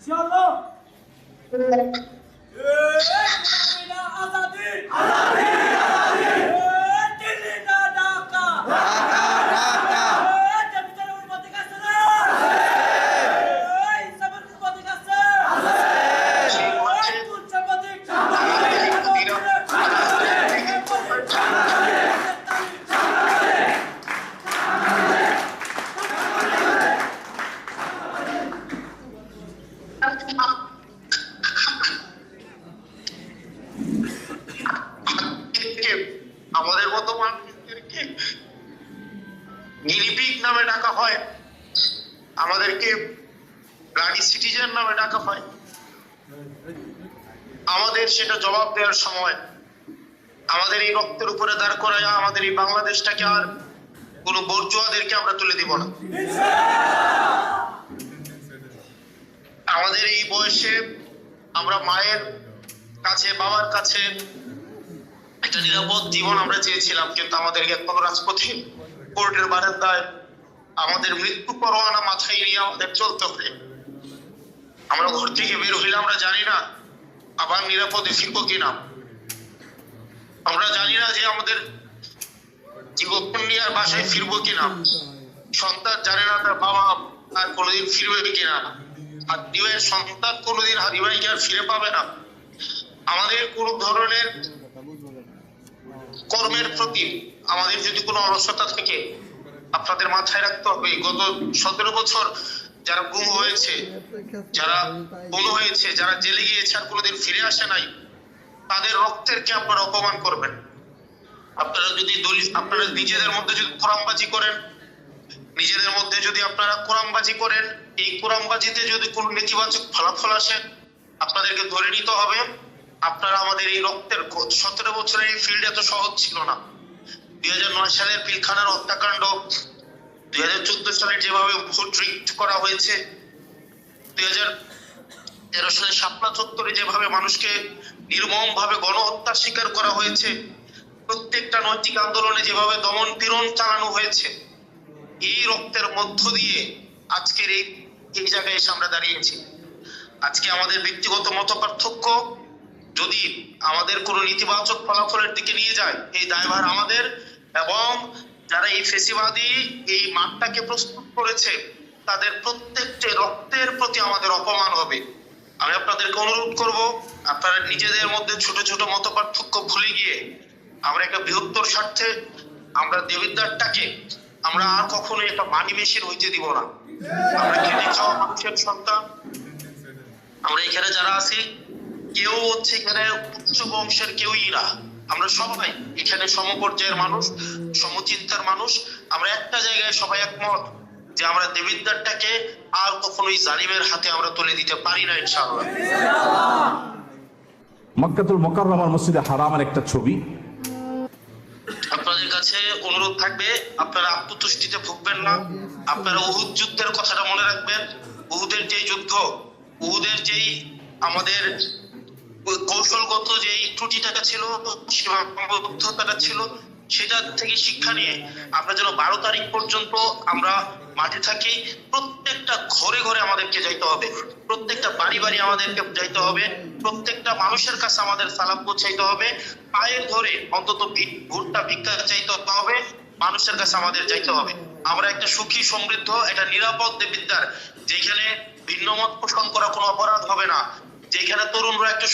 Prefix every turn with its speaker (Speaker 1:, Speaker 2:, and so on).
Speaker 1: ইনশাআল্লাহ। আজাদি আজাদি আজাদি দিল্লি না ঢাকা ঢাকা ঢাকা জমিদার উন্নতি কাছে না এই সবার উন্নতি কাছে আছে তুই সম্পত্তি
Speaker 2: আমাদের মতো মানুষদেরকে গিনিপিগ নামে ডাকা হয়, আমাদেরকে ব্লাডি সিটিজেন নামে ডাকা হয়। আমাদের সেটা জবাব দেওয়ার সময় আমাদের এই রক্তের উপরে দাঁড় করায় আমাদের এই বাংলাদেশটাকে আর কোন বর্জুয়াদেরকে আমরা তুলে দিব না। আমাদের এই বয়সে আমরা মায়ের কাছে বাবার কাছে একটা নিরাপদ জীবন আমরা চেয়েছিলাম, কিন্তু আমাদেরকে এখন রাজপথে কোর্টের বারান্দায় আমাদের মৃত্যু পরোয়ানা মাথায় নিয়ে আমাদের চলতে হবে। আমরা ঘর থেকে বের হইলে আমরা জানি না আবার নিরাপদে ফিরবো কিনা, আমরা জানি না যে আমাদের জীবন নিয়ে আর বাসায় ফিরবো কিনা, সন্তান জানে না তার বাবা আর কোনোদিন ফিরবে কিনা, আর দিবের সন্তান কোনোদিন হারিবাইকে আর ফিরে পাবে না। আমাদের কোন ধরনের কর্মের প্রতি আমাদের যদি কোনো অলসতা থাকে, আপনাদের মাথায় রাখতে হবে গত 17 বছর যারা গুম হয়েছে, যারা খুন হয়েছে, যারা জেলে গিয়েছে আর কোনোদিন ফিরে আসে নাই, তাদের রক্তের কে আপনারা অপমান করবেন? আপনারা যদি আপনারা নিজেদের মধ্যে যদি কোরআনবাজি করেন, নিজেদের মধ্যে যদি আপনারা কোরআনবাজি করেন, এই কোরআনবাজিতে যদি কোনো নেতিবাচক ফলাফল আসে আপনাদেরকে ধরে নিতে হবে। আপনারা আমাদের এই রক্তের 17 বছরের এই ফিল্ড এত সহজ ছিল না। 2009 সালের পিলখানার হত্যাকাণ্ড, 2014 সালে যেভাবে ভোট রিগড করা হয়েছে, 2013 সালে শাপলা চত্বরে যেভাবে মানুষকে নির্মম ভাবে গণহত্যার শিকার করা হয়েছে, প্রত্যেকটা নৈতিক আন্দোলনে যেভাবে দমন পীড়ন চালানো হয়েছে, এই রক্তের মধ্য দিয়ে আজকের এই জায়গায় এসে আমরা দাঁড়িয়েছি। আজকে আমাদের ব্যক্তিগত মতপার্থক্য যদি আমাদের কোন নেতিবাচক ফলাফলের দিকে নিয়ে যায়, এই দায়ভার আমাদের, এবং যারা এই ফেসিবাদী এই মাঠটাকে প্রস্তুত করেছে তাদের প্রত্যেকটি রক্তের প্রতি আমাদের অপমান হবে। আমি আপনাদেরকে অনুরোধ করব, আপনারা নিজেদের মধ্যে ছোট ছোট মতপার্থক্য ভুলে গিয়ে আমরা একটা বৃহত্তর স্বার্থে আমরা দেবিদ্বারটাকে আমরা আর কখনো একটা মানি মেশিন হইতে দিব না। আমরা খেটে খাওয়া মানুষের সন্তান, আমরা এখানে যারা আছি কেউ হচ্ছে এখানে উচ্চ বংশের কেউই না, আমরা সবাই এখানে সমপর্যায়ের মানুষ, সমচিন্তার মানুষ। আমরা একটা জায়গায় সবাই একমত যে আমরা দেবিদ্বারটাকে আর কখনোই জালিমের হাতে আমরা তুলে দিতে পারি না ইনশাআল্লাহ।
Speaker 3: মক্কাতুল মুকাররমার মসজিদে হারামের একটা ছবি।
Speaker 2: আপনাদের কাছে অনুরোধ থাকবে, আপনারা আত্মতুষ্টিতে ভুগবেন না। আপনারা উহুদ যুদ্ধের কথাটা মনে রাখবেন। উহুদের যেই যুদ্ধ, উহুদের যেই আমাদের কৌশলগত যেই ত্রুটিটা ছিল, সীমাবদ্ধতাটা ছিল, সেটা থেকে শিক্ষা নিয়ে আমরা যেন 12 তারিখ পর্যন্ত আমরা মাঠে থাকি। প্রত্যেকটা ঘরে ঘরে আমাদেরকে যাইতে হবে, প্রত্যেকটা বাড়ি বাড়ি আমাদেরকে যাইতে হবে, প্রত্যেকটা মানুষের কাছে আমাদের সালাম পৌঁছাইতে হবে, পায়ের ধরে অন্তত ভোটটা ভিক্ষা চাইতে হবে, মানুষের কাছে আমাদের যাইতে হবে। আমরা একটা সুখী সমৃদ্ধ একটা নিরাপদ দেবিদ্বার, যেখানে ভিন্ন মত পোষণ করা কোনো অপরাধ হবে না, যেখানে তরুণরা একটা